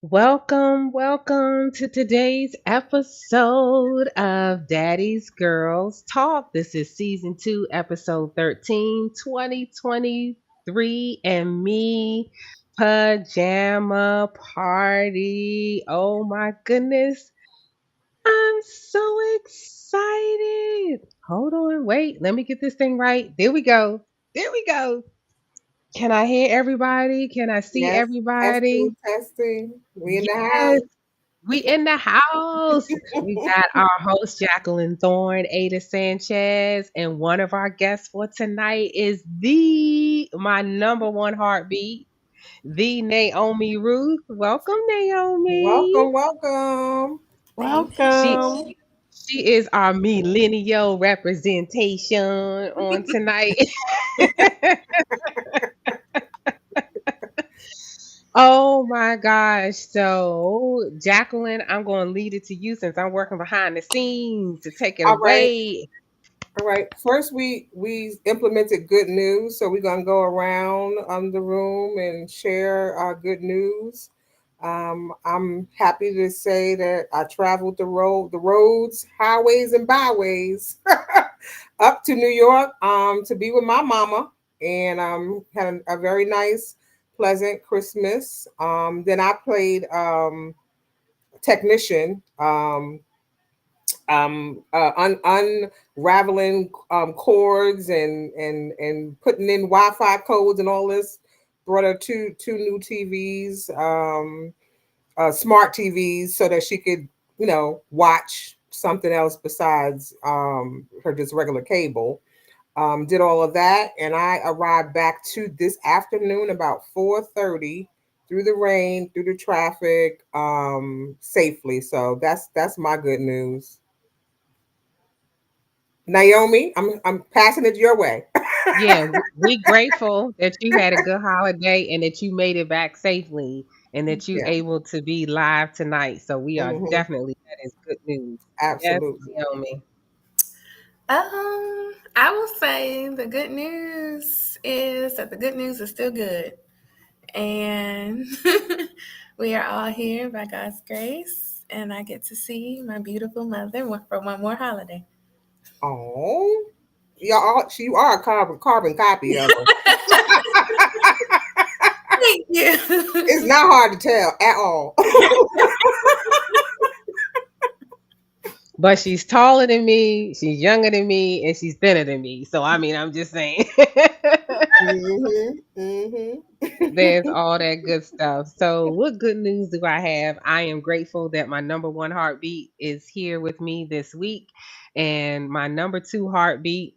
Welcome to today's episode of Daddy's Girls Talk. This is season 2, episode 13, 2023, and me, Pajama Party. Oh my goodness, I'm so excited. Hold on, wait, let me get this thing right. There we go. There we go. Can I hear everybody? Can I see Yes, everybody? testing, testing. We in the Yes. house. We in the house. We got our host Jacqueline Thorne, Aida Sanchez, and one of our guests for tonight is the my number one heartbeat, the Naomi Ruth. Welcome, Naomi. Welcome, welcome. Thank She you. she is our millennial representation on tonight. Oh my gosh. So, Jacqueline, I'm going to lead it to you since I'm working behind the scenes to take it All right, away. all right. First, we implemented good news, so we're gonna go around the room and share our good news. I'm happy to say that I traveled the roads, highways, and byways up to New York to be with my mama, and had a very nice, pleasant Christmas. Then I played technician, unraveling cords and putting in Wi-Fi codes and all this. Brought her two new TVs, smart TVs, so that she could watch something else besides her just regular cable. Did all of that, and I arrived back to this afternoon about 4:30 through the rain, through the traffic, safely. So that's my good news. Naomi, I'm passing it your way. Yeah, we grateful that you had a good holiday and that you made it back safely and that you Yeah, able to be live tonight. So we are hmm, definitely that is good news. Yes, absolutely. Naomi. I will say the good news is that the good news is still good. And we are all here by God's grace. And I get to see my beautiful mother for one more holiday. Oh, you are a carbon copy of her. Thank It's you. not hard to tell at all. But she's taller than me, she's younger than me, and she's thinner than me. So I mean, I'm just saying. Hmm, hmm. There's all that good stuff. So, what good news do I have? I am grateful that my number one heartbeat is here with me this week, and my number two heartbeat,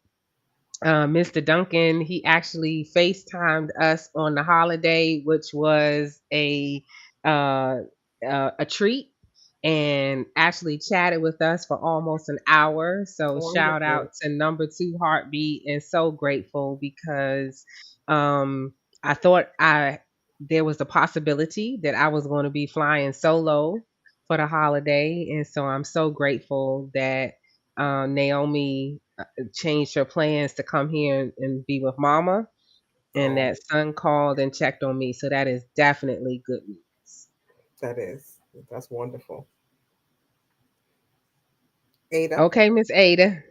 Mr. Duncan, he actually FaceTimed us on the holiday, which was uh, a treat, and actually chatted with us for almost an hour. So shout Wonderful. out to number two heartbeat, and so grateful because um, I thought I there was a possibility that I was going to be flying solo for the holiday, and so I'm so grateful that Naomi changed her plans to come here and be with mama, and Oh, that son called and checked on me. So that is definitely good news. that is. That's wonderful. Ada. Okay, Miss Ada.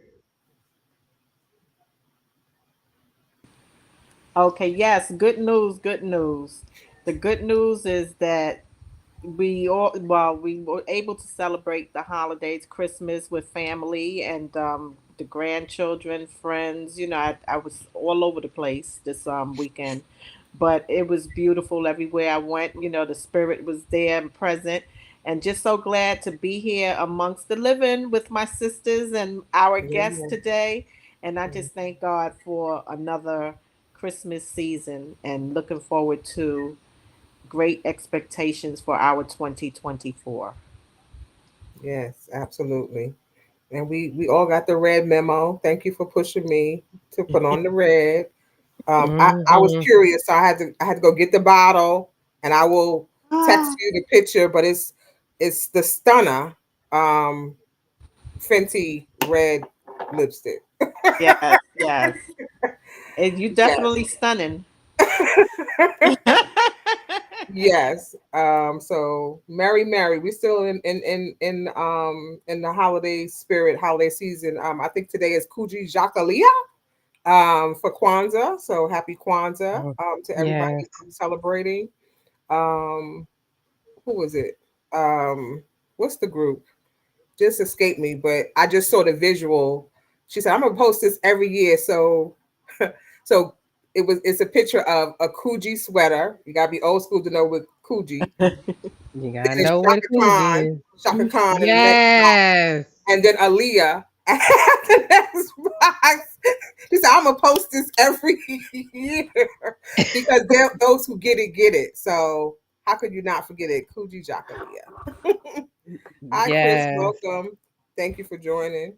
Okay, yes, good news, good news. The good news is that we were able to celebrate the holidays, Christmas with family and the grandchildren, friends. I was all over the place this weekend, but it was beautiful everywhere I went. The spirit was there and present, and just so glad to be here amongst the living with my sisters and our guests Yeah. today. And I just thank God for another Christmas season and looking forward to great expectations for our 2024. Yes, absolutely. And we all got the red memo. Thank you for pushing me to put on the red. I was Hmm. curious, so I had to go get the bottle, and I will text Ah, you the picture. But it's the Stunner um, Fenty red lipstick. yes, yes. And you Yes, definitely stunning. yes. So Merry, we're still in the holiday spirit, holiday season. I think today is Kuji Jacqueline for Kwanzaa. So happy Kwanzaa Oh, to everybody yes. celebrating. Um, who was it? What's the group? Just escaped me, but I just saw the visual. She said, "I'm gonna post this every year." So, so it's a picture of a Coogee sweater. You gotta be old school to know what Coogee. You Then gotta it's know what Coogee is. Shaka Khan in the next box, Yes. and then Aaliyah at the next box. She said, "I'm gonna post this every year because those who get it." So how could you not forget it? Coogee Jacqueline. Hi, Chris. Yes. Welcome. Thank you for joining.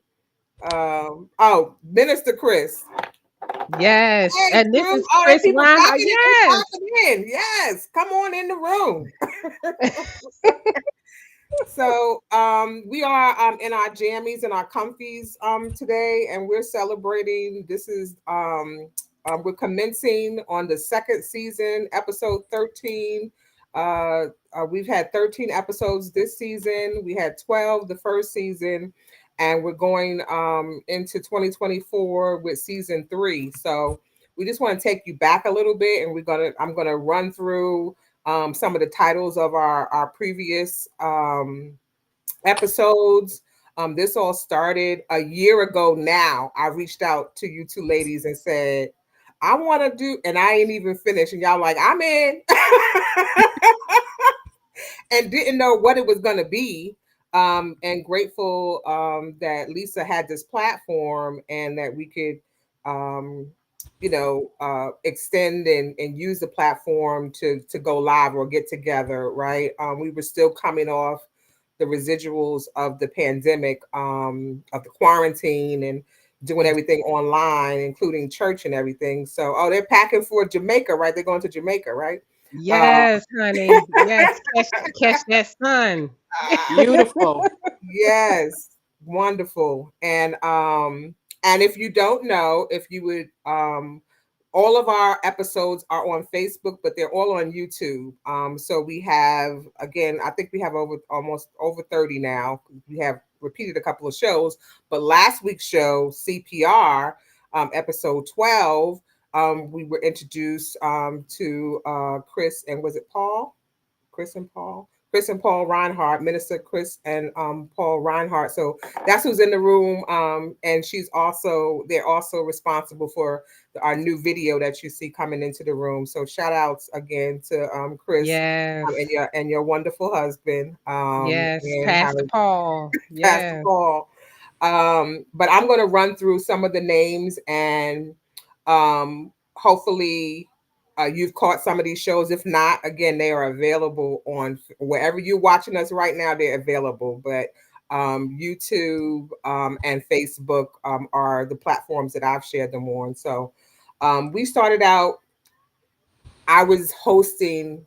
Oh, Minister Chris. Yes. Hey, And this crew. is Oh, there Chris people Reinhardt. popping in. They Yes. popping in. Yes. Come on in the room. So we are in our jammies and our comfies today, and we're celebrating. This is we're commencing on the second season, episode 13. We've had 13 episodes this season. We had 12 the first season, and we're going into 2024 with season 3. So we just want to take you back a little bit, and I'm gonna run through some of the titles of our previous episodes. This all started a year ago now. I reached out to you two ladies and said, I want to do, and I ain't even finished. And y'all like, I'm in. And didn't know what it was going to be. And grateful that Lisa had this platform and that we could, um, extend and use the platform to go live or get together, right? We were still coming off the residuals of the pandemic, of the quarantine and doing everything online, including church and everything. So, oh, they're packing for Jamaica, right? They're going to Jamaica, right? Uh, Yes, honey. Yes. Catch that sun. Beautiful. Yes, wonderful. And if you don't know, if you would all of our episodes are on Facebook, but they're all on YouTube. So we have, again, I think we have almost over 30 now. We have repeated a couple of shows, but last week's show, CPR, episode 12, we were introduced to Chris and was it Paul? Chris and Paul. Chris and Paul Reinhardt, Minister Chris and Paul Reinhardt. So that's who's in the room. And they're also responsible for our new video that you see coming into the room. So shout outs again to Chris Yes. and your wonderful husband Yes. and Pastor Harry, Paul. Pastor Yes. Paul. But I'm going to run through some of the names and hopefully you've caught some of these shows. If not, again, they are available on wherever you're watching us right now. They're available, but YouTube and Facebook are the platforms that I've shared them on. So we started out. I was hosting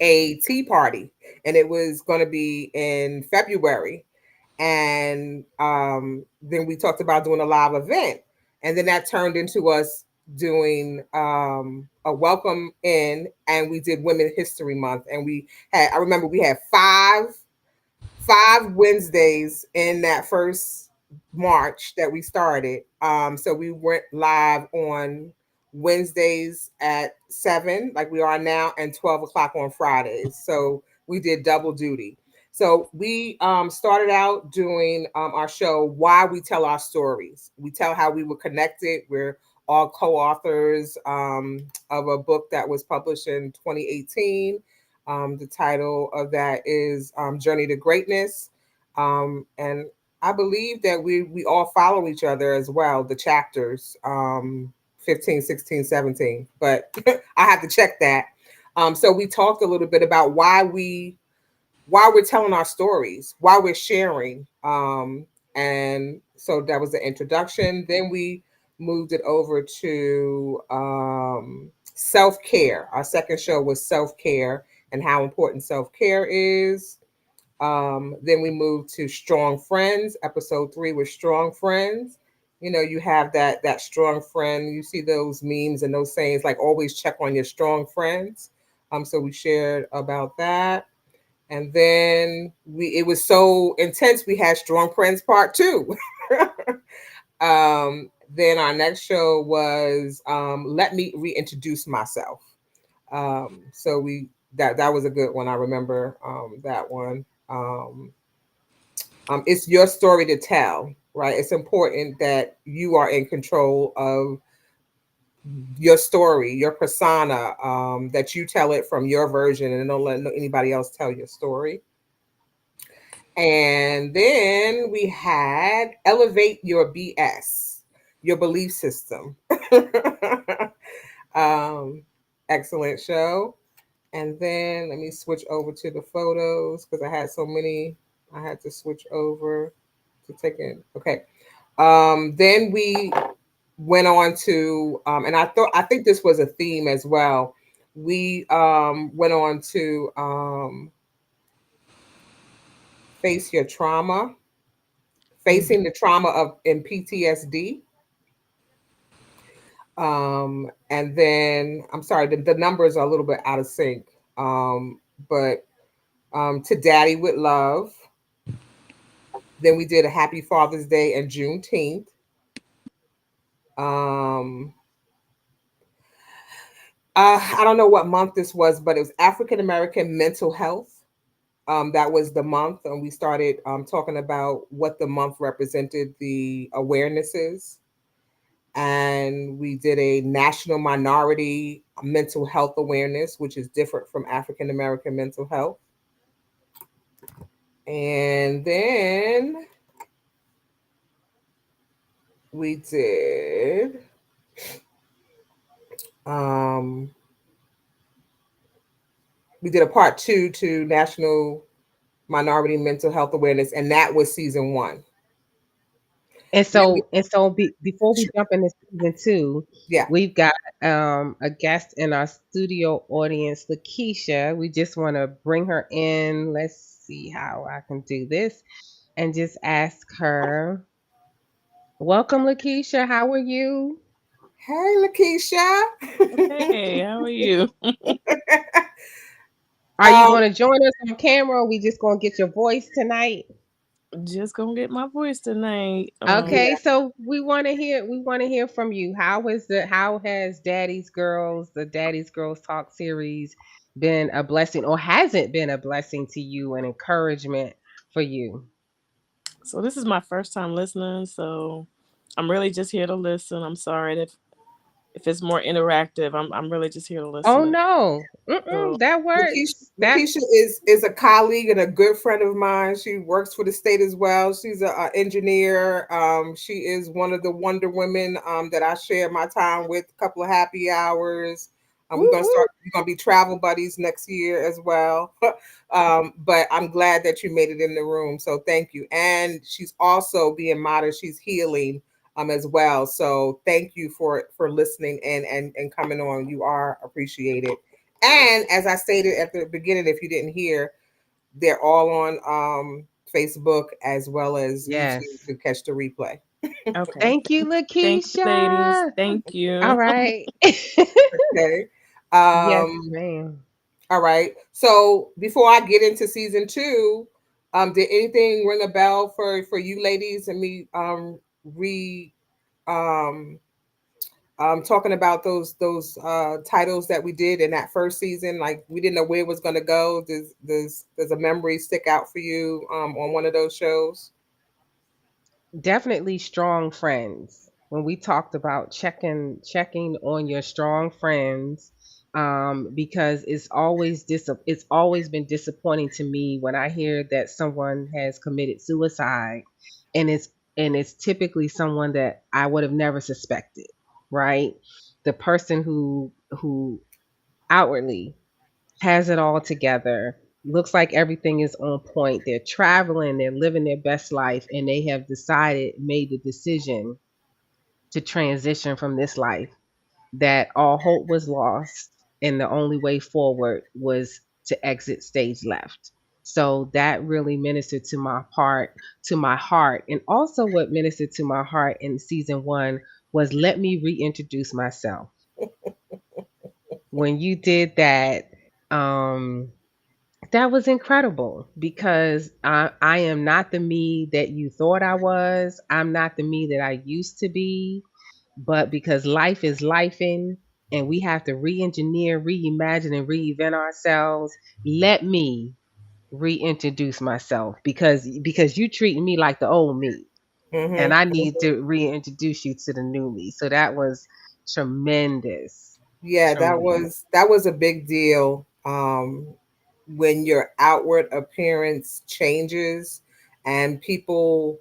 a tea party, and it was going to be in February. And then we talked about doing a live event, and then that turned into us doing a welcome in, and we did Women History Month, and I remember we had five Wednesdays in that first March that we started. So we went live on Wednesdays at 7, like we are now, and 12 o'clock on Fridays. So we did double duty. So we started out doing our show, Why We Tell Our Stories. We tell how we were connected. We're all co-authors of a book that was published in 2018. The title of that is Journey to Greatness. And I believe that we all follow each other as well, the chapters 15, 16, 17. But I have to check that. So we talked a little bit about why we're telling our stories, why we're sharing. And so that was the introduction. Then we moved it over to self care. Our second show was self care and how important self care is. Then we moved to Strong Friends. Episode 3 was Strong Friends. You know, you have that strong friend. You see those memes and those sayings like always check on your strong friends. So we shared about that. And then it was so intense we had Strong Friends Part 2. Then our next show was Let Me Reintroduce Myself. So we that was a good one. I remember that one. It's your story to tell, right? It's important that you are in control of your story, your persona, that you tell it from your version and don't let anybody else tell your story. And then we had Elevate Your BS, your belief system. um, Excellent show. And then let me switch over to the photos because I had so many. I had to switch over to take in. Okay. Then we went on to, and I think this was a theme as well. We went on to face your trauma, facing the trauma of in PTSD. And then I'm sorry, the numbers are a little bit out of sync. But To Daddy with Love. Then we did a Happy Father's Day and Juneteenth. Um, I don't know what month this was, but it was African American Mental Health. That was the month, and we started talking about what the month represented, the awarenesses. And we did a National Minority Mental Health Awareness, which is different from African American mental health. And then we did um, we did a part 2 to National Minority Mental Health Awareness, and that was season 1. And Then we, before we jump into season two, yeah. we've got a guest in our studio audience, Lakeisha. We just want to bring her in. Let's see how I can do this and just ask her. Welcome, Lakeisha. How are you? Hey, Lakeisha. Hey, how are you? Are you um, going to join us on camera, or we just going to get your voice tonight? Just gonna get my voice tonight. Okay, yeah. so we want to hear from you. How has the Daddy's Girls Talk series been a blessing, or has it been a blessing to you and encouragement for you? So this is my first time listening, so I'm really just here to listen. I'm sorry if it's more interactive. I'm really just here to Oh listen. no. So That Lakeisha, works. That Lakeisha is a colleague and a good friend of mine. She works for the state as well. She's a engineer. She is one of the Wonder Women that I share my time with. A couple of happy hours. woo We're gonna woo. start. We're gonna be travel buddies next year as well. But I'm glad that you made it in the room. So thank you. And she's also being modest. She's healing as well. So thank you for listening and coming on. You are appreciated. And as I stated at the beginning, if you didn't hear, they're all on Facebook as well as YouTube Yes. to catch the replay. okay. Thank you, Thank you, ladies. Lakeisha. Thank All you. right. Okay. Yes, Um, ma'am. all right. So before I get into season 2, did anything ring a bell for you ladies and me re um talking about those titles that we did in that first season? Like we didn't know where it was going to go. Does a memory stick out for you on one of those shows? Definitely strong friends. When we talked about checking on your strong friends, because it's always been disappointing to me when I hear that someone has committed suicide, and it's typically someone that I would have never suspected, right? The person who outwardly has it all together, looks like everything is on point. They're traveling, they're living their best life, and they have made the decision to transition from this life, that all hope was lost and the only way forward was to exit stage left. So that really ministered to my heart. And also what ministered to my heart in season 1 was Let Me Reintroduce Myself. When you did that, Um, that was incredible because I am not the me that you thought I was. I'm not the me that I used to be. But because life is lifing and we have to re-engineer, reimagine, and reinvent ourselves, let me reintroduce myself because you treating me like the old me, and I need Mm-hmm. to reintroduce you to the new me. So that was tremendous, Yeah, tremendous. that was a big deal. When your outward appearance changes and people,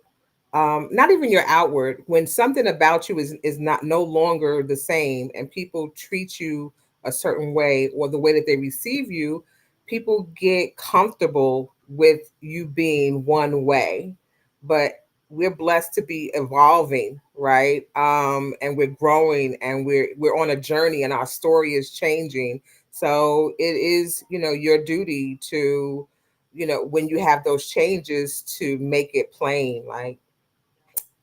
not even your outward, when something about you is not no longer the same and people treat you a certain way or the way that they receive you, people get comfortable with you being one way. But we're blessed to be evolving, right? And we're growing and we're on a journey and our story is changing. So it is, your duty to, when you have those changes, to make it plain. Like,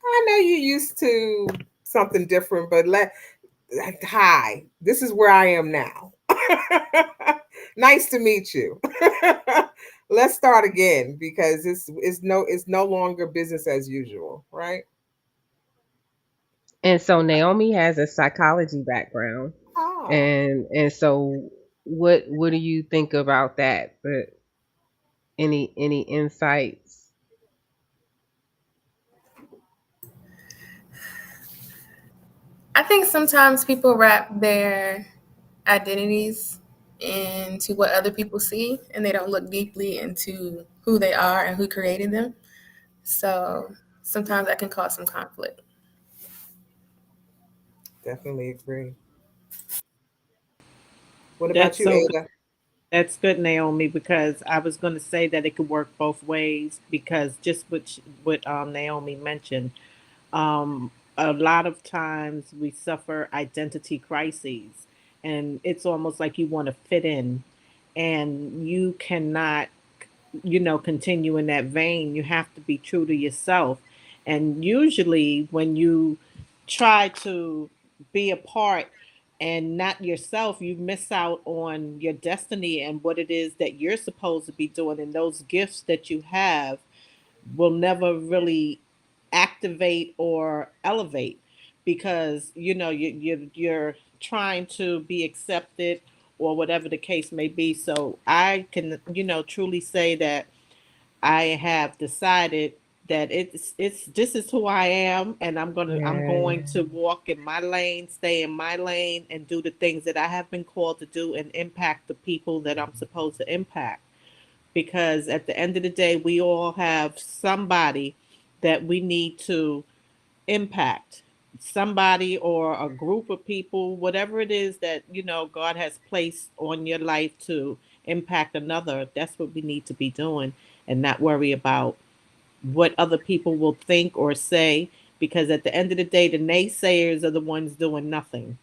I know you used to something different, but hi, this is where I am now. Nice to meet you. Let's start again because it's no longer business as usual, right? And so Naomi has a psychology background, Ah, and so what do you think about that? But any insights? I think sometimes people wrap their identities into what other people see, and they don't look deeply into who they are and who created them. So sometimes that can cause some conflict. definitely agree. What about That's you, so good. Ada? That's good, Naomi, because I was going to say that it could work both ways because just what Naomi mentioned, a lot of times we suffer identity crises, and it's almost like you want to fit in, and you cannot, continue in that vein. You have to be true to yourself. And usually, when you try to be a part and not yourself, you miss out on your destiny and what it is that you're supposed to be doing. And those gifts that you have will never really activate or elevate because you're trying to be accepted or whatever the case may be. So I can truly say that I have decided that it's this is who I am, and I'm Yeah. going to walk in my lane, stay in my lane, and do the things that I have been called to do and impact the people that I'm supposed to impact. Because at the end of the day, we all have somebody that we need to impact, somebody or a group of people, whatever it is that God has placed on your life to impact another. That's what we need to be doing, and not worry about what other people will think or say, because at the end of the day, the naysayers are the ones doing nothing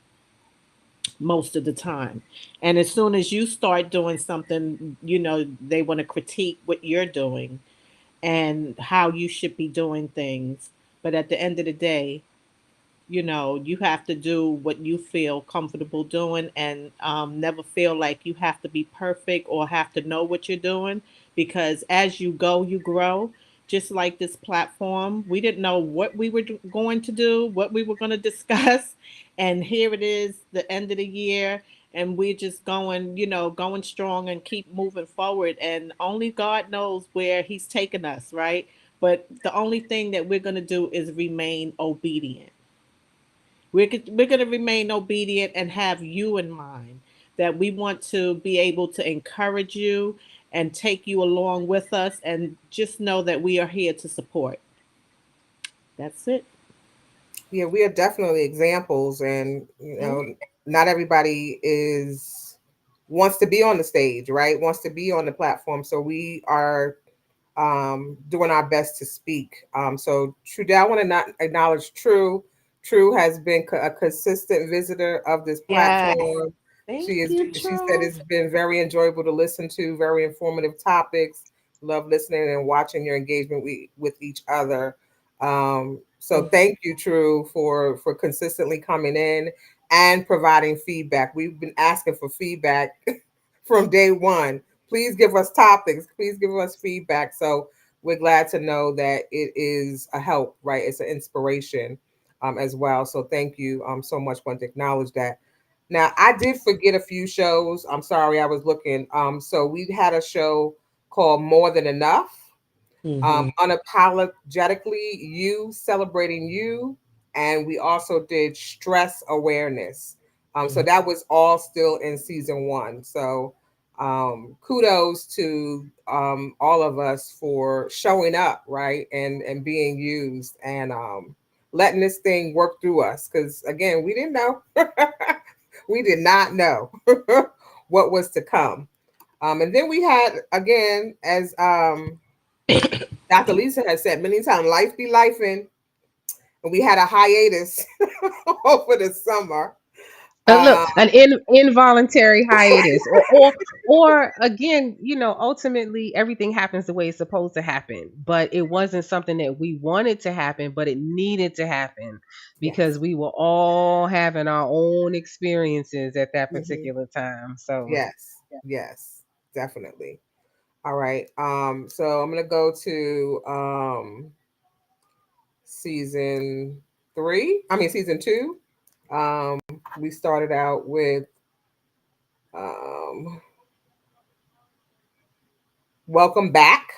most of the time. And as soon as you start doing something, they want to critique what you're doing and how you should be doing things. But at the end of the day, you have to do what you feel comfortable doing, and never feel like you have to be perfect or have to know what you're doing, because as you go, you grow. Just like this platform, we didn't know what we were going to do, what we were going to discuss. And here it is, the end of the year, and we're just going, going strong and keep moving forward. And only God knows where He's taking us, right? But the only thing that we're going to do is remain obedient. We're going to remain obedient and have you in mind, that we want to be able to encourage you and take you along with us, and just know that we are here to support. That's it. Yeah, we are definitely examples, and Mhm. not everybody is wants to be on the stage, right? Wants to be on the platform. So we are doing our best to speak. So True, I want to not acknowledge True. True has been a consistent visitor of this Yes. platform. Thank you, She said True. it's been very enjoyable to listen to, very informative topics. Love listening and watching your engagement with each other. So thank you, True, for consistently coming in and providing feedback. We've been asking for feedback from day one. Please give us topics. Please give us feedback. So we're glad to know that it is a help, right? It's an inspiration as well. So thank you so much. Want to acknowledge that. Now I did forget a few shows. I'm sorry, I was looking. So we had a show called More Than Enough, Mm-hmm. unapologetically you, celebrating you, and we also did stress awareness. So that was all still in season one. So kudos to all of us for showing up, right, and being used, and letting this thing work through us, because again, we didn't know. We did not know what was to come. And then we had, again, as Dr. Lisa has said many times, life be lifing, and we had a hiatus over the summer. Look, Uh, an involuntary hiatus, or again, ultimately everything happens the way it's supposed to happen, but it wasn't something that we wanted to happen, but it needed to happen because yes. we were all having our own experiences at that Hmm. particular time. So, Yes. Yes. Definitely. All right. So I'm gonna go to season three. I mean season two. Um, we started out with um, welcome back.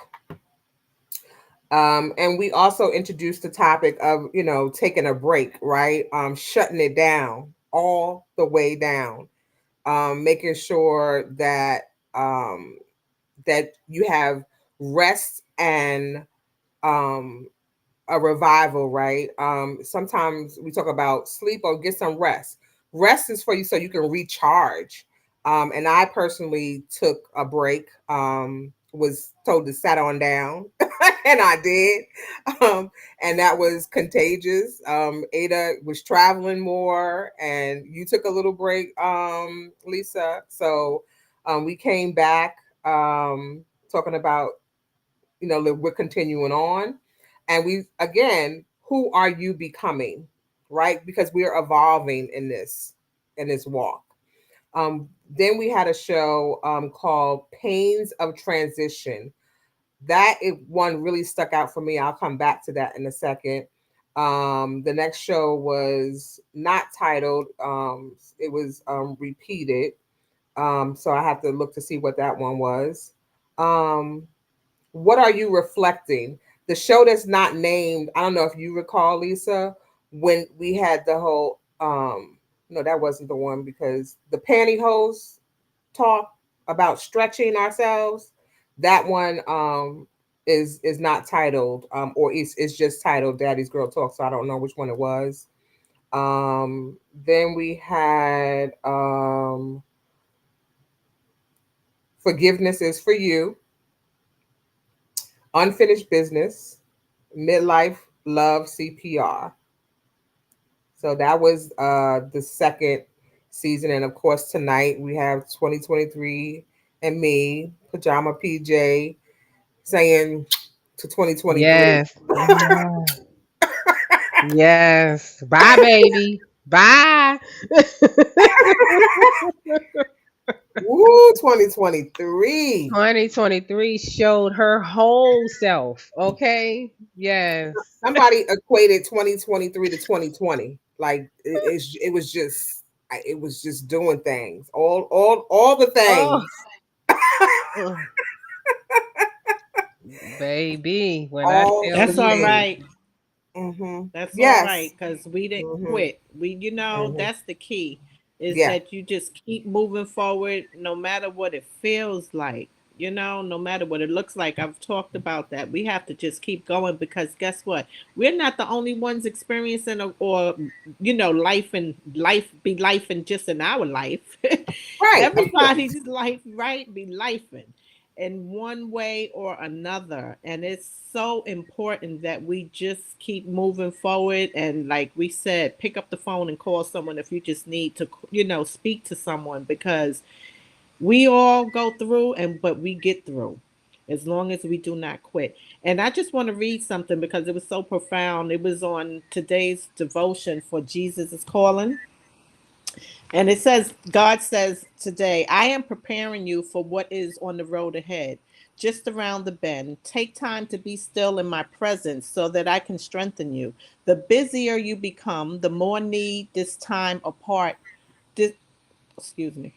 And we also introduced the topic of, taking a break, right? Shutting it down, all the way down, making sure um, that you have rest and um, a revival, right? Sometimes we talk about sleep or get some rest. Rest is for you so you can recharge. And I personally took a break, was told to sit on down, and I did. Um, and that was contagious. Ada was traveling more, and you took a little break, Lisa. So we came back talking about, we're continuing on, and we, again, who are you becoming, right? Because we are evolving in this walk. Then we had a show called Pains of Transition. That one really stuck out for me. I'll come back to that in a second. The next show was not titled, it was repeated, so I have to look to see what that one was. um what are you reflecting? The show that's not named, I don't know if you recall, Lisa, when we had the whole no, that wasn't the one, because the pantyhose talk about stretching ourselves. That one is not titled, or it's just titled Daddy's Girl Talk, so I don't know which one it was. Um then we had Forgiveness is for You, Unfinished Business, Midlife, Love, CPR. So that was the second season. And of course, tonight we have 2023 and me, Pajama PJ, saying to 2023. yes, yes, yes. Bye, baby. Bye. Woo, 2023. 2023 showed her whole self. Okay. Yes. Somebody equated 2023 to 2020. Like it was just, it was just doing things. All the Oh, things. mm, baby. When I All tell the That's all you, things. right. Mm-hmm. That's all Yes. right, because we didn't Mm-hmm. quit. Mm-hmm. That's the key, is Yeah. that you just keep moving forward no matter what it feels like, no matter what it looks like. I've talked about that. We have to just keep going, because guess what? We're not the only ones experiencing life, and life be life, and just in our life. Right. Of course. Everybody's life, right, be life in one way or another. And it's so important that we just keep moving forward. And like we said, pick up the phone and call someone if you just need to, speak to someone, because we all go through, but we get through as long as we do not quit. And I just want to read something because it was so profound. It was on today's devotion for Jesus is Calling. And it says, God says today, I am preparing you for what is on the road ahead, just around the bend. Take time to be still in my presence so that I can strengthen you. The busier you become, the more need this time apart. This, excuse me.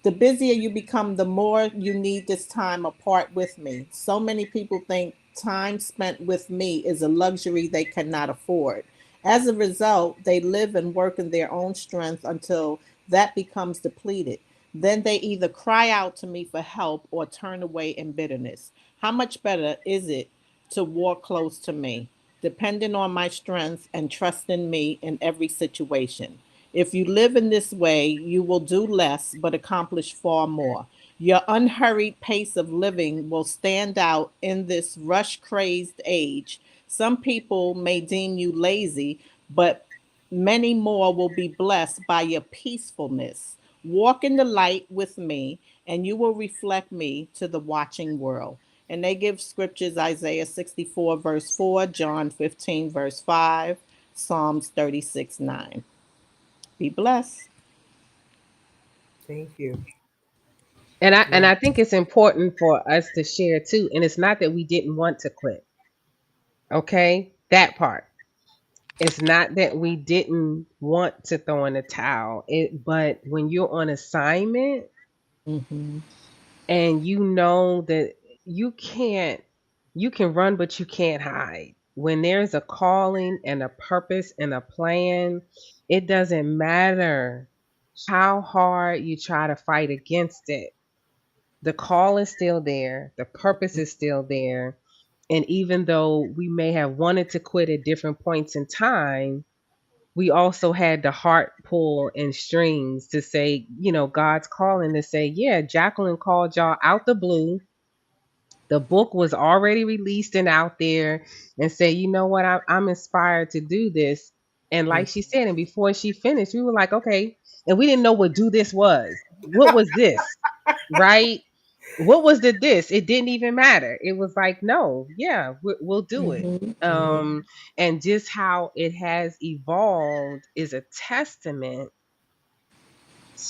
The busier you become, the more you need this time apart with me. So many people think time spent with me is a luxury they cannot afford. As a result, they live and work in their own strength until that becomes depleted. Then they either cry out to me for help or turn away in bitterness. How much better is it to walk close to me, depending on my strength and trust in me in every situation? If you live in this way, you will do less but accomplish far more. Your unhurried pace of living will stand out in this rush crazed age. Some people may deem you lazy, but many more will be blessed by your peacefulness. Walk in the light with me, and you will reflect me to the watching world. And they give scriptures: Isaiah 64, verse 4, John 15, verse 5, Psalms 36, 9. Be blessed. Thank you. And I Yeah. think it's important for us to share too. And it's not that we didn't want to quit. Okay? That part. It's not that we didn't want to throw in the towel. But when you're on assignment Mm-hmm. and you know that you can't you can run but you can't hide. When there's a calling and a purpose and a plan, it doesn't matter how hard you try to fight against it. The call is still there, the purpose is still there. And even though we may have wanted to quit at different points in time, we also had the heart pull and strings to say, God's calling to say, yeah, Jacqueline called y'all out the blue. The book was already released and out there, and say, you know what, I'm inspired to do this. And like she said, and before she finished, we were like, okay. And we didn't know what do this was. What was this? Right? What was the this? It didn't even matter. It was like, no, yeah, we'll do it. Mm-hmm. Mhm. Um, and just how it has evolved is a testament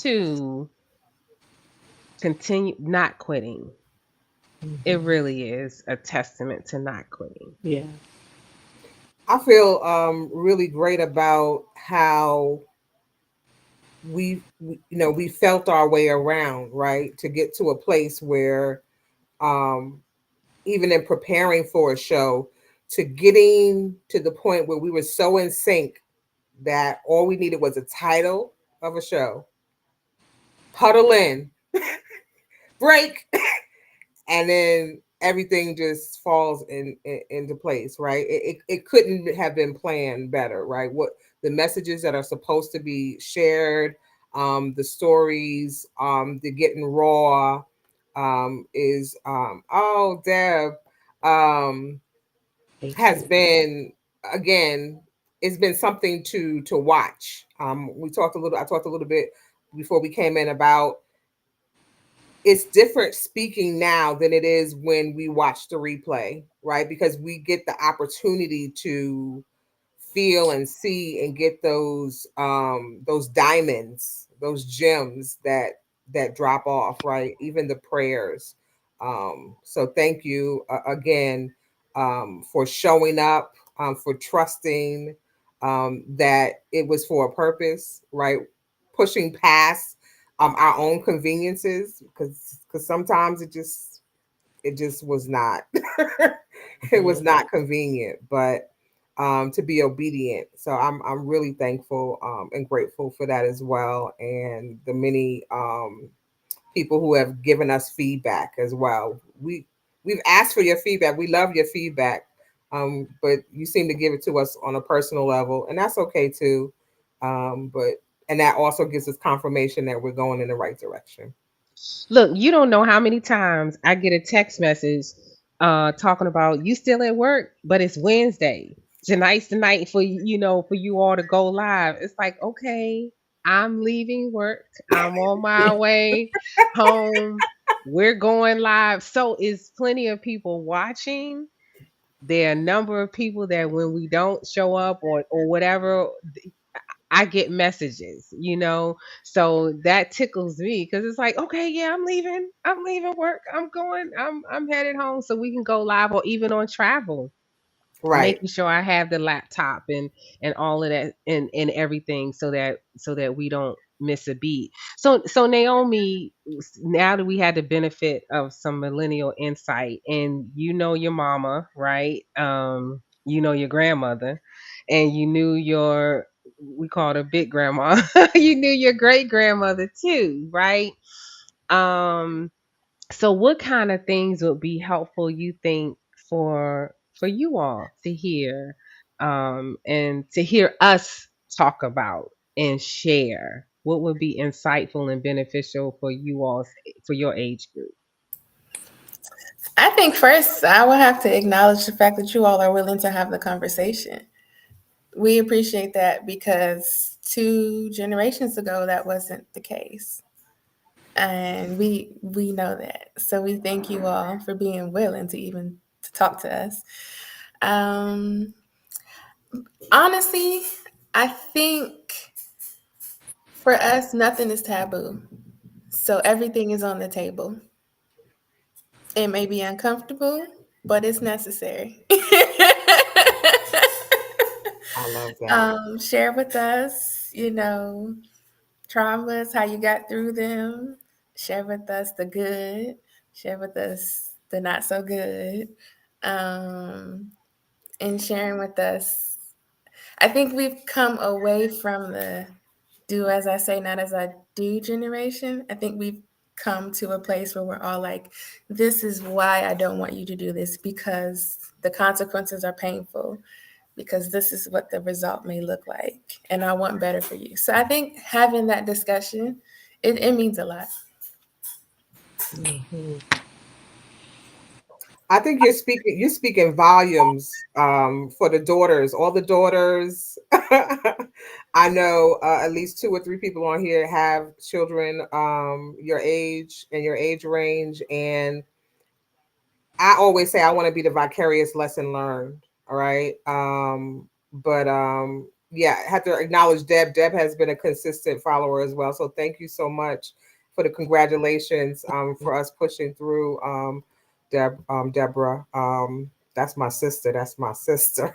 to continue not quitting. It Mhm. really is a testament to not quitting. Yeah. I feel really great about how we felt our way around, right, to get to a place where um even in preparing for a show, to getting to the point where we were so in sync that all we needed was a title of a show, huddle in, break, and then everything just falls into place, right? It couldn't have been planned better, right? What the messages that are supposed to be shared, the stories, the getting raw, is oh, Deb, um Thank has you. been, again, it's been something to watch. I talked a little bit before we came in about it's different speaking now than it is when we watch the replay, right? Because we get the opportunity to feel and see and get those diamonds, those gems that drop off, right? Even the prayers. So thank you again, for showing up, for trusting, that it was for a purpose, right? Pushing past our own conveniences, because sometimes it just was not it was Mhm. not convenient, but to be obedient. So I'm really thankful, and grateful for that as well, and the many people who have given us feedback as well. We've asked for your feedback. We love your feedback, but you seem to give it to us on a personal level, and that's okay too. But and that also gives us confirmation that we're going in the right direction. Look, you don't know how many times I get a text message talking about you still at work, but it's Wednesday. Tonight's the night for for you all to go live. It's like, okay, I'm leaving work. I'm on my way home. We're going live. So is plenty of people watching. There are a number of people that when we don't show up or whatever, I get messages, so that tickles me because it's like, okay, yeah, I'm leaving work, I'm headed home, so we can go live or even on travel, Right. making sure I have the laptop and all of that and everything so that we don't miss a beat. So Naomi, now that we had the benefit of some millennial insight, and your mama, right? Your grandmother, and you knew your we called her big grandma. You knew your great grandmother too, right? Um so what kind of things would be helpful you think for you all to hear, and to hear us talk about and share? What would be insightful and beneficial for you all, for your age group? I think first I will have to acknowledge the fact that you all are willing to have the conversation. We appreciate that because 2 generations ago that wasn't the case. And we know that. So we thank you all for being willing to even to talk to us. Um Honestly, I think for us nothing is taboo. So everything is on the table. It may be uncomfortable, but it's necessary. I love that. Share with us, traumas, how you got through them. Share with us the good. Share with us the not so good. Um, and sharing with us. I think we've come away from the do as I say, not as I do generation. I think we've come to a place where we're all like, this is why I don't want you to do this because the consequences are painful, because this is what the result may look like. And I want better for you. So I think having that discussion, it means a lot. Mhm. I think you're speaking volumes for the daughters, all the daughters. I know at least 2 or 3 people on here have children your age and your age range, and I always say I want to be the vicarious lesson learned. All right. But yeah, I have to acknowledge Deb. Deb has been a consistent follower as well. So thank you so much for the congratulations for us pushing through Deborah. That's my sister. That's my sister.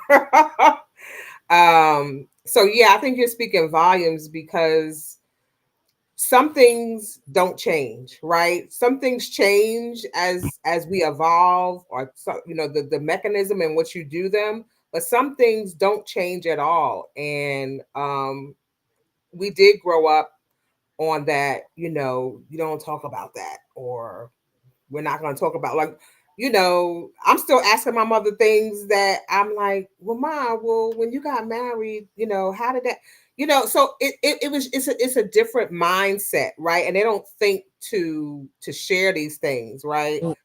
So yeah, I think you're speaking volumes because some things don't change, right? Some things change as we evolve, or the mechanism in which you do them, but some things don't change at all. And we did grow up on that, you don't talk about that, or we're not going to talk about, like, I'm still asking my mother things that I'm like, well, mom, well, when you got married, how did that, so it's a different mindset, right? And they don't think to share these things, right? So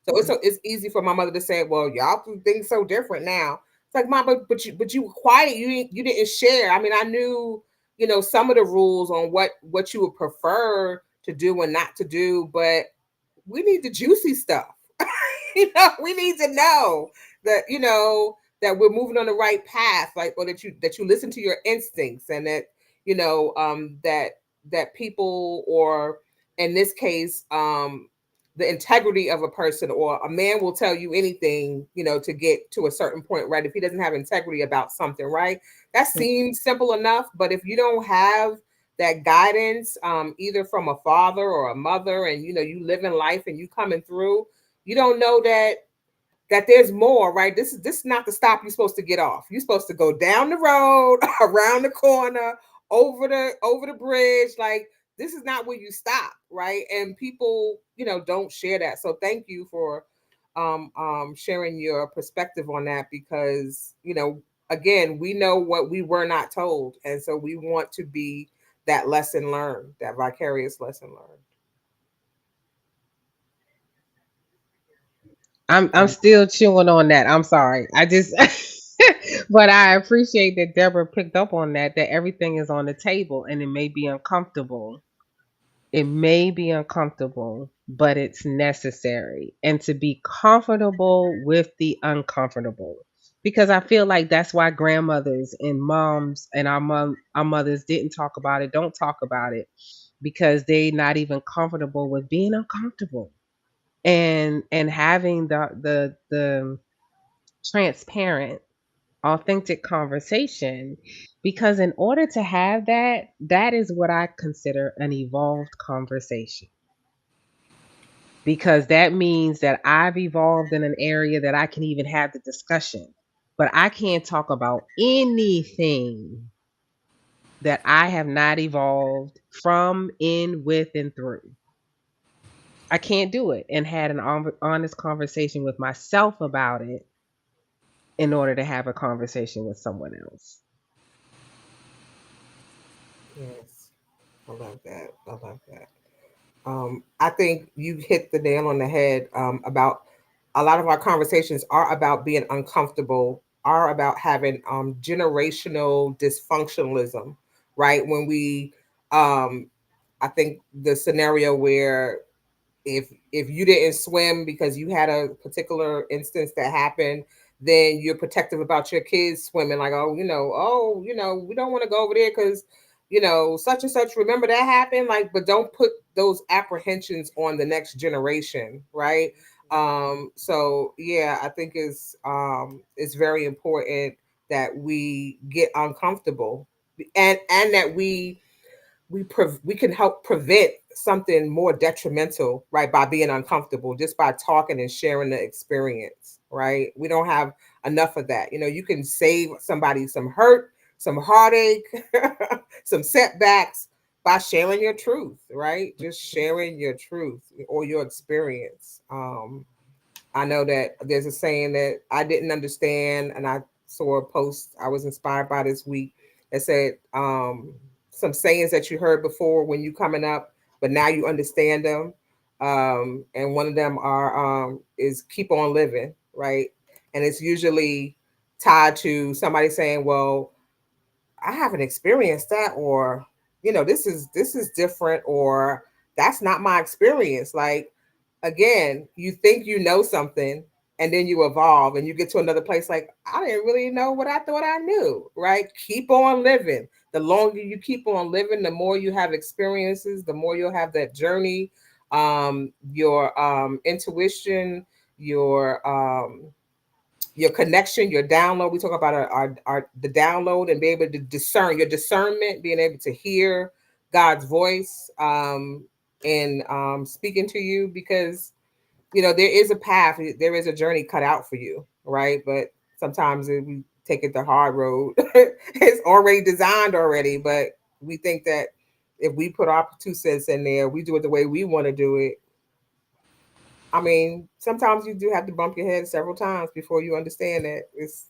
it's easy for my mother to say, well, y'all do things so different now. It's like, mom, but you were quiet, you didn't share. I mean, I knew, some of the rules on what you would prefer to do and not to do, but we need the juicy stuff. We need to know that that we're moving on the right path, like, or that you listen to your instincts, and that that people, or in this case, the integrity of a person, or a man will tell you anything, to get to a certain point, right? If he doesn't have integrity about something, right? That seems simple enough, but if you don't have that guidance, either from a father or a mother, and you live in life and you coming through, you don't know that there's more, right? This is not the stop you're supposed to get off. You're supposed to go down the road, around the corner, over the bridge. Like, this is not where you stop, right? And people, don't share that. So thank you for sharing your perspective on that, because again, we know what we were not told, and so we want to be that lesson learned, that vicarious lesson learned. I'm And still chewing on that. I'm sorry. I just but I appreciate that Deborah picked up on that everything is on the table, and it may be uncomfortable. It may be uncomfortable, but it's necessary. And to be comfortable with the uncomfortable. because I feel like that's why grandmothers and moms and our mothers didn't talk about it, don't talk about it, because they not even comfortable with being uncomfortable and having the transparent, authentic conversation. Because in order to have that, that is what I consider an evolved conversation, because that means that I've evolved in an area that I can even have the discussion. But I can't talk about anything that I have not evolved from, in, with, and through. I can't do it and had an honest conversation with myself about it in order to have a conversation with someone else. Yes, I love that. I love that. I think you hit the nail on the head about a lot of our conversations are about being uncomfortable, are about having generational dysfunctionalism, right? When we, um, I think the scenario where if you didn't swim because you had a particular instance that happened, then you're protective about your kids swimming, like, we don't want to go over there because such and such, remember that happened, like, but don't put those apprehensions on the next generation, right? So yeah, I think it's very important that we get uncomfortable, and that we can help prevent something more detrimental, right, by being uncomfortable, just by talking and sharing the experience, right? We don't have enough of that. You can save somebody some hurt, some heartache, some setbacks by sharing your truth, right? Just sharing your truth or your experience. I know that there's a saying that I didn't understand, and I saw a post I was inspired by this week that said, some sayings that you heard before when you coming up, but now you understand them. And one of them is keep on living, right? And it's usually tied to somebody saying, "Well, I haven't experienced that," or this is different, or that's not my experience. Like, again, you think you know something, and then you evolve and you get to another place like, I didn't really know what I thought I knew, right? Keep on living. The longer you keep on living, the more you have experiences, the more you'll have that journey. Your intuition, your your connection, your download. We talk about our the download, and be able to discern, your discernment, being able to hear God's voice, and speaking to you, because there is a path, there is a journey cut out for you, right? But sometimes if we take it the hard road, it's already designed already, but we think that if we put our 2 cents in there, we do it the way we want to do it. I mean, sometimes you do have to bump your head several times before you understand that it's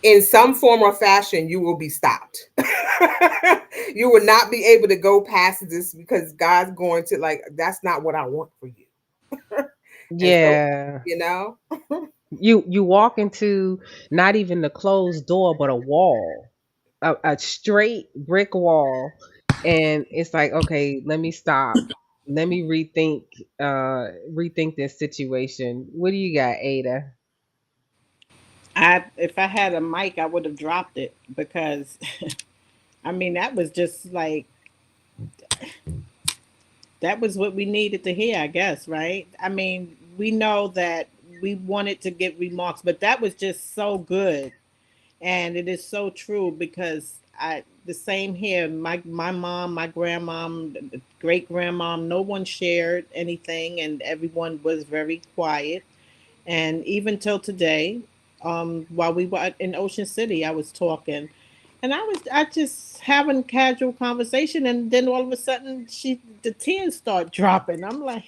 in some form or fashion you will be stopped. You will not be able to go past this, because God's going to, like, that's not what I want for you. And so, Yeah. you know, You walk into not even the closed door, but a wall, a straight brick wall, and it's like, okay, let me stop, let me rethink this situation. What do you got, Ada? I if I had a mic, I would have dropped it because I mean that was just like that was what we needed to hear, I guess, right? I mean, we know that we wanted to get remarks, but that was just so good. And it is so true because I the same here. My mom, my grandmom, great grandmom, no one shared anything, and everyone was very quiet. And even till today, while we were in Ocean City, I was talking, and I just having casual conversation, and then all of a sudden, the tears start dropping. I'm like,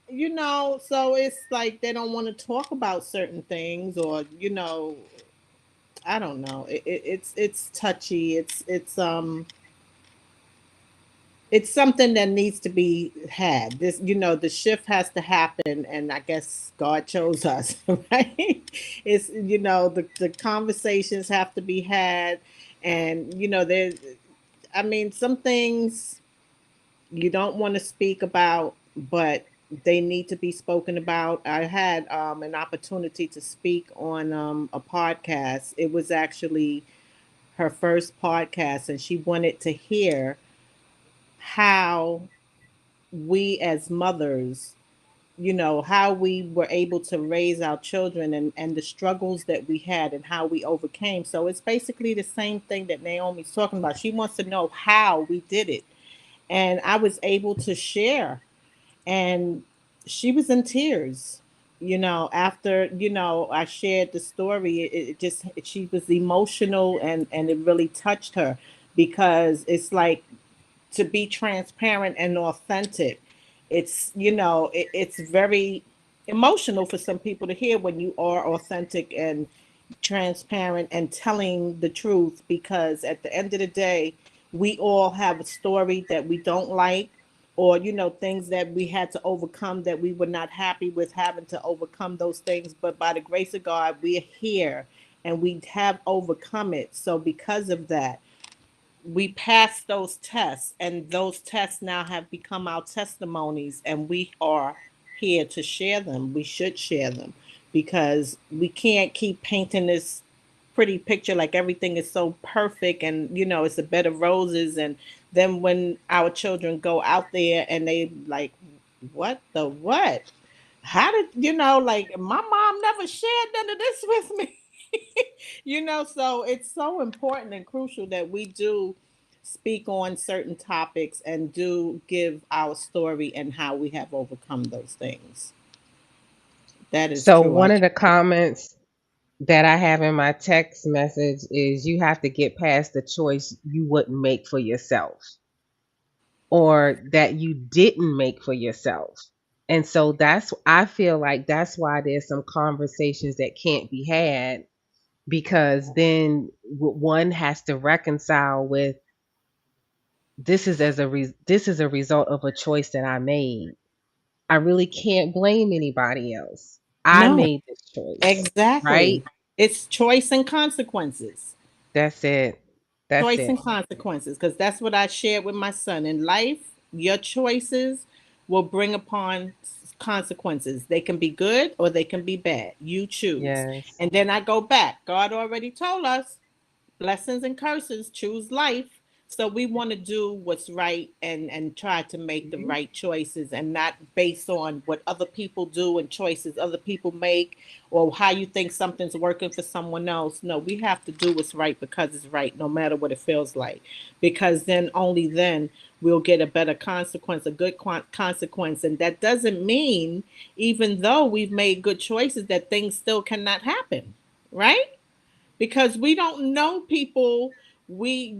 so it's like they don't want to talk about certain things, or I don't know. It's touchy. It's something that needs to be had. The shift has to happen, and I guess God chose us, right? It's the conversations have to be had, and there's. I mean, some things you don't want to speak about, but they need to be spoken about. I had an opportunity to speak on a podcast. It was actually her first podcast, and she wanted to hear how we as mothers, how we were able to raise our children, and the struggles that we had and how we overcame. So it's basically the same thing that Naomi's talking about. She wants to know how we did it. And I was able to share, and she was in tears. After, I shared the story, it just, she was emotional, and it really touched her, because it's like, to be transparent and authentic. It's, it's very emotional for some people to hear when you are authentic and transparent and telling the truth, because at the end of the day, we all have a story that we don't like, or things that we had to overcome, that we were not happy with having to overcome those things, but by the grace of God, we're here and we have overcome it. So because of that, we passed those tests, and those tests now have become our testimonies, and we are here to share them. We should share them, because we can't keep painting this pretty picture like everything is so perfect, and it's a bed of roses, and then when our children go out there and they like, what the what, how did, like, my mom never shared none of this with me. So it's so important and crucial that we do speak on certain topics and do give our story and how we have overcome those things. That is So true. one of the comments that I have in my text message is you have to get past the choice you wouldn't make for yourself or that you didn't make for yourself. And so I feel like that's why there's some conversations that can't be had, because then one has to reconcile with this is a result of a choice that I made. I really can't blame anybody else. I No, made this choice, right? exactly. It's choice and consequences. That's it. That's Choice it. and consequences, because that's what I shared with my son. In life, your choices will bring upon consequences. They can be good or they can be bad. You choose. Yes. And then I go back. God already told us, blessings and curses, choose life. So we want to do what's right, and try to make the Mhm. right choices, and not based on what other people do and choices other people make, or how you think something's working for someone else. No, we have to do what's right because it's right, no matter what it feels like, because then, only then, we'll get a better consequence, a good consequence. And that doesn't mean, even though we've made good choices, that things still cannot happen, right? Because we don't know people. We,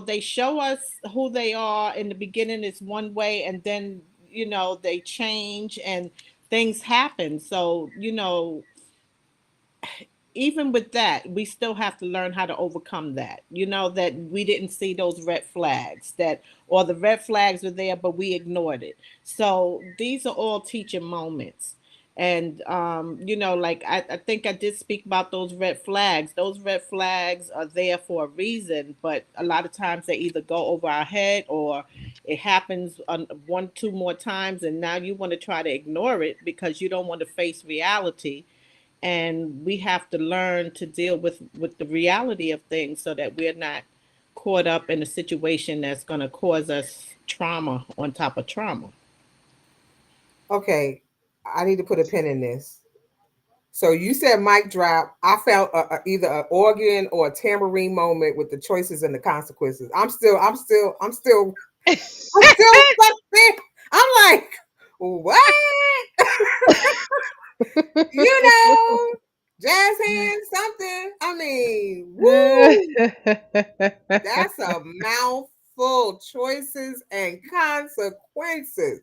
they show us who they are in the beginning is one way, and then, they change and things happen. So, even with that, we still have to learn how to overcome that. That we didn't see those red flags, that, or the red flags were there, but we ignored it. So these are all teaching moments. And, like, I think I did speak about those red flags. Those red flags are there for a reason, but a lot of times they either go over our head, or it happens one, two more times, and now you want to try to ignore it because you don't want to face reality. And we have to learn to deal with the reality of things, so that we're not caught up in a situation that's going to cause us trauma on top of trauma. Okay, I need to put a pin in this. So you said mic drop. I felt either an organ or a tambourine moment with the choices and the consequences. I'm still stuck there. I'm like, what? You know, jazz hands, something. I mean, woo, that's a mouthful. Choices and consequences.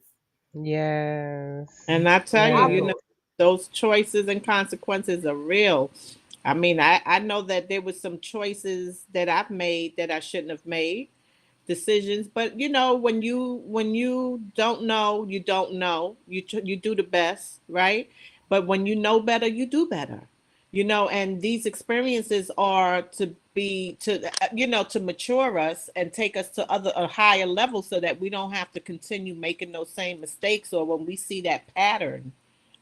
Yes. And I tell you, I Yes. those choices and consequences are real. I mean, I know that there was some choices that I've made that I shouldn't have made, decisions. But when you don't know, you don't know. You do the best, right? But when you know better, you do better. And these experiences are to be to to mature us and take us to other a higher level so that we don't have to continue making those same mistakes, or when we see that pattern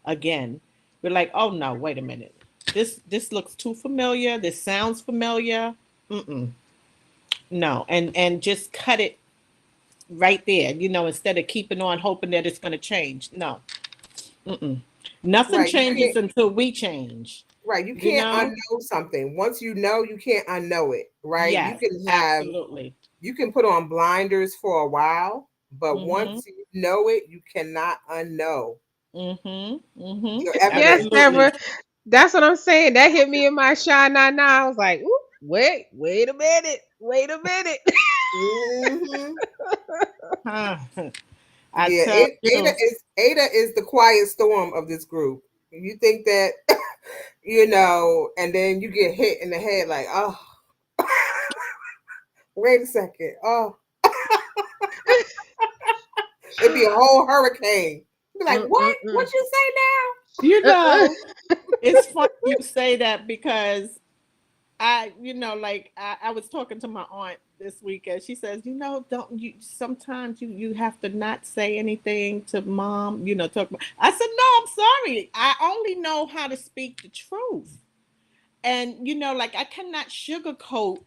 again, we're like, oh no, wait a minute, this looks too familiar, this sounds familiar. Mm-mm. No, and just cut it right there, instead of keeping on hoping that it's going to change. No. Mm-mm. Nothing Right. You changes can't. until we change. Right. You You can't know? unknow something. Once you know, you can't unknow it. Right. You Yes, can have. absolutely. You can put on blinders for a while, but Mm-hmm. once you know it, you cannot unknow. Mm-hmm. Mm-hmm. Your Yes, evidence. Absolutely. Deborah. That's what I'm saying. That hit me in my shine now. I was like, ooh, wait a minute. Wait a minute. Hmm. Huh. I Yeah, tell Ada you. is the quiet storm of this group. You think that and then you get hit in the head like, oh, wait a second, oh, it'd be a whole hurricane. Be like, what? What Mm-mm-mm. you say You Uh-uh. know, it's funny you say that because like I was talking to my aunt this weekend. She says, don't you sometimes you have to not say anything to mom, talk about. I said, no, I'm sorry. I only know how to speak the truth. And like I cannot sugarcoat,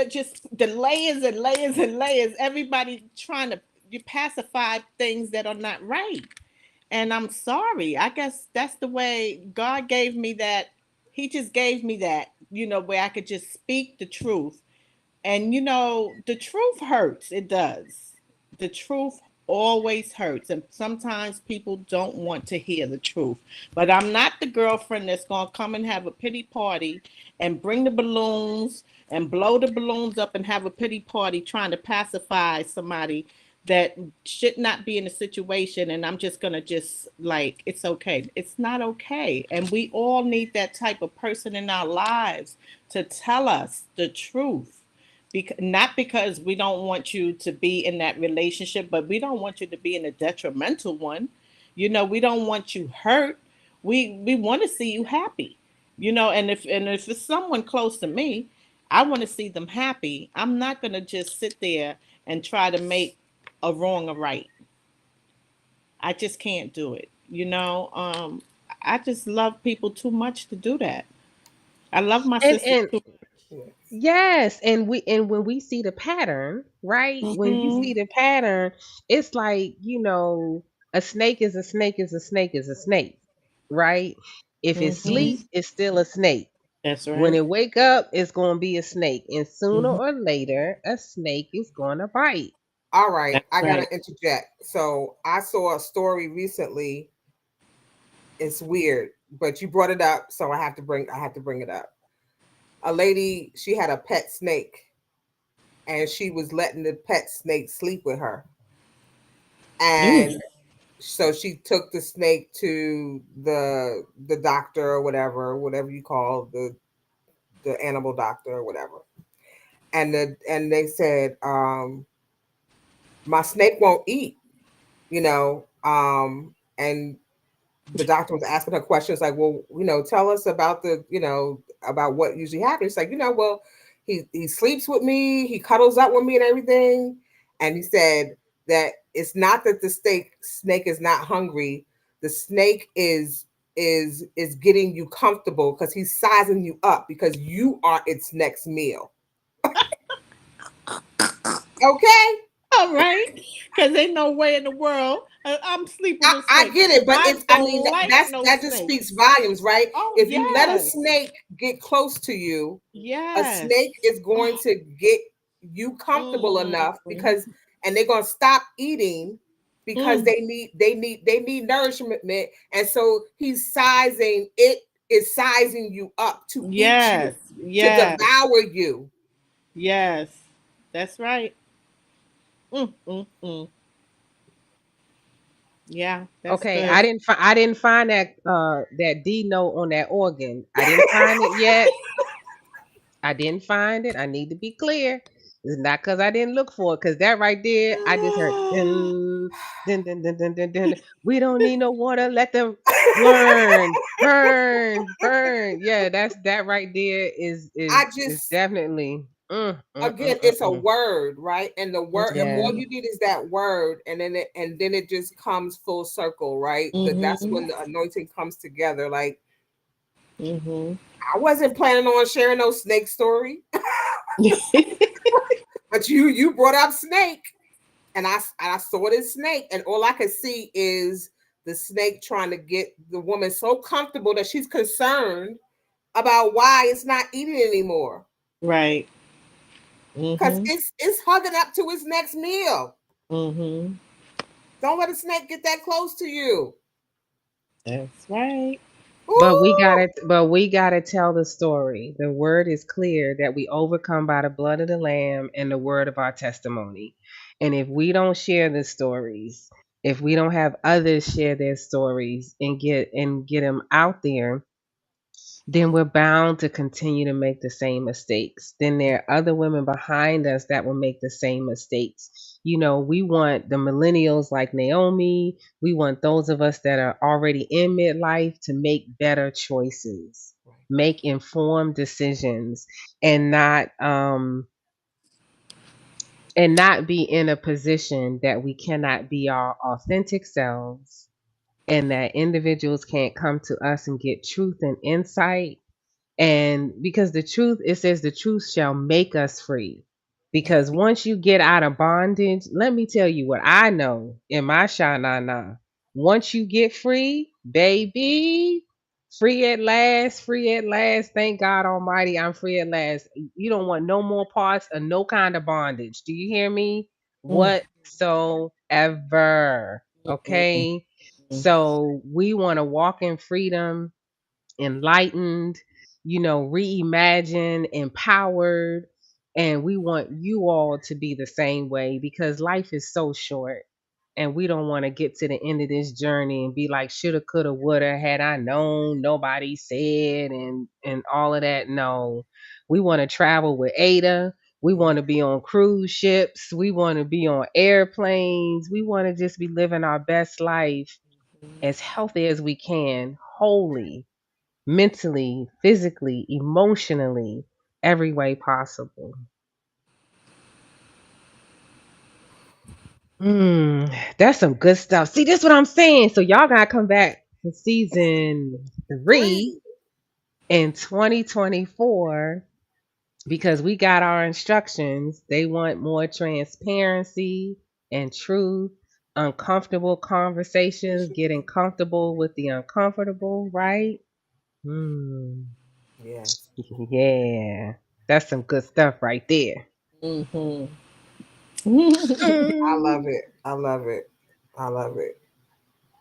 just the layers and layers and layers. Everybody trying to you pacify things that are not right. And I'm sorry. I guess that's the way God gave me that. He just gave me that, where I could just speak the truth. And the truth hurts. It does. The truth always hurts. And sometimes people don't want to hear the truth. But I'm not the girlfriend that's going to come and have a pity party and bring the balloons and blow the balloons up and have a pity party trying to pacify somebody that should not be in a situation. And I'm just going to just like, it's okay. It's not okay. And we all need that type of person in our lives to tell us the truth, not because we don't want you to be in that relationship, but we don't want you to be in a detrimental one. We don't want you hurt. We want to see you happy. And if it's someone close to me, I want to see them happy. I'm not going to just sit there and try to make a wrong a right. I just can't do it. I just love people too much to do that. I love my sister And too now? yes, and when we see the pattern, right? much. When you Hmm. see the pattern, it's like, a snake is a snake is a snake is a snake, right? If it Hmm. sleep, it's still a snake. That's When right. it wake up, it's gonna be a snake. And sooner Hmm. or later, a snake is gonna bite. All right, That's I gotta right. interject. So I saw a story recently. It's weird, but you brought it up, so I have to bring it up. A lady, she had a pet snake, and she was letting the pet snake sleep with her. Mm. And so she took the snake to the doctor or whatever you call the animal doctor or whatever. And they said, my snake won't eat, and the doctor was asking her questions like, well, tell us about about what usually happens. It's like, well, he sleeps with me, he cuddles up with me and everything. And he said that it's not that the snake is not hungry. The snake is getting you comfortable because he's sizing you up because you are its next meal. Okay. All right, because ain't no way in the world I'm sleeping with I snakes. get it, but I I mean, don't like no that just speaks snakes. volumes, right? Oh If you let a yes, snake get close to you, a yes. snake is going Oh, to get you comfortable enough mm, and they're going to stop eating because mm, they need nourishment, and so it is sizing you up to eat you, yes, to yes, devour you. yes. That's right. Mm. Yeah, that's Okay, good. I didn't find that D note on that organ. I didn't find it yet. I didn't find it. I need to be clear. It's not because I didn't look for it, because that right there, I just heard dun, dun, dun, dun, dun, dun, dun. We don't need no water. Let them burn, burn, burn. Yeah, that's that right there I is just, definitely again, it's a word, right? And the word, and all yeah. Mhm. you need is that word, and then it just comes full circle, right? That's Mhm. when the anointing comes together. Like, Mhm. I wasn't planning on sharing no snake story, but you brought up snake, and I saw this snake, and all I could see is the snake trying to get the woman so comfortable that she's concerned about why it's not eating anymore, Right. because Mhm. it's hugging up to its next meal. Mhm. Don't let a snake get that close to you. That's right. Ooh, But we gotta tell the story. The word is clear that we overcome by the blood of the Lamb and the word of our testimony. And if we don't share the stories, if we don't have others share their stories and get them out there, then we're bound to continue to make the same mistakes. Then there are other women behind us that will make the same mistakes. You know, we want the millennials like Naomi, we want those of us that are already in midlife to make better choices, make informed decisions, and not be in a position that we cannot be our authentic selves, and that individuals can't come to us and get truth and insight. And because the truth, it says the truth shall make us free. Because once you get out of bondage, let me tell you what I know in my sha-na-na. Once you get free, baby, free at last, free at last. Thank God Almighty, I'm free at last. You don't want no more parts of no kind of bondage. Do you hear me? Mhm. Whatsoever. Mhm. Okay. So we want to walk in freedom, enlightened, reimagined, empowered. And we want you all to be the same way, because life is so short. And we don't want to get to the end of this journey and be like, shoulda, coulda, woulda, had I known, nobody said, and all of that. No, we want to travel with Ada. We want to be on cruise ships. We want to be on airplanes. We want to just be living our best life as healthy as we can, wholly, mentally, physically, emotionally, every way possible. That's some good stuff. See, this is what I'm saying. So y'all gotta come back for season three three. in 2024, because we got our instructions. They want more transparency and truth, uncomfortable conversations, getting comfortable with the uncomfortable, right? Hmm. Yes, Yeah, that's some good stuff right there. Mhm. I love Mm. it. I love it. I love it.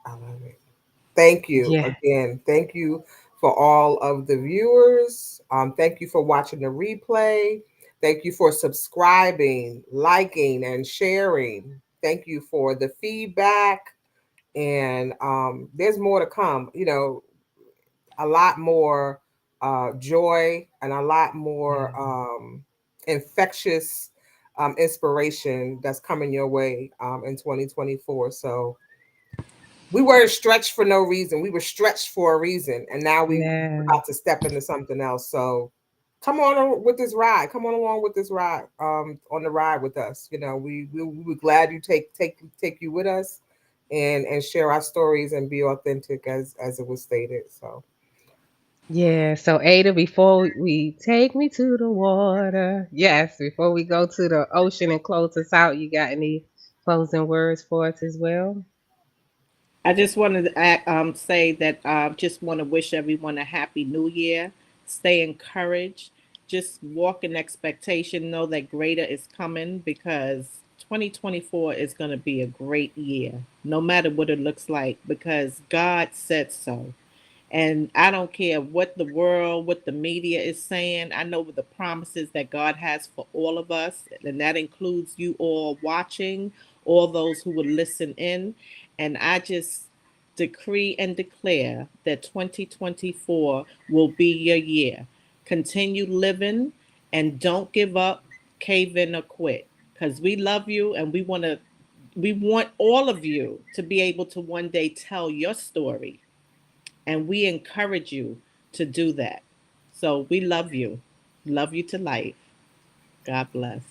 I love it. Thank you Yeah, again. Thank you for all of the viewers. Thank you for watching the replay. Thank you for subscribing, liking, and sharing. Thank you for the feedback. And there's more to come. A lot more joy and a lot more infectious inspiration that's coming your way in 2024. So we weren't stretched for no reason. We were stretched for a reason, and now we're yeah, about to step into something else. So come on with this ride. Come on along with this ride. On the ride with us. We were glad you take you with us, and share our stories and be authentic as it was stated. So yeah. So Ada, before we take me to the water, yes, before we go to the ocean and close us out, you got any closing words for us as well? I just wanted to say that I just want to wish everyone a happy new year. Stay encouraged. Just walk in expectation. Know that greater is coming, because 2024 is going to be a great year, no matter what it looks like, because God said so. And I don't care what the world, what the media is saying. I know the promises that God has for all of us, and that includes you all watching, all those who will listen in. And I just decree and declare that 2024 will be your year. Continue living and don't give up. cave in or quit, because we love you and we want all of you to be able to one day tell your story, and we encourage you to do that. So we love you to life. God bless.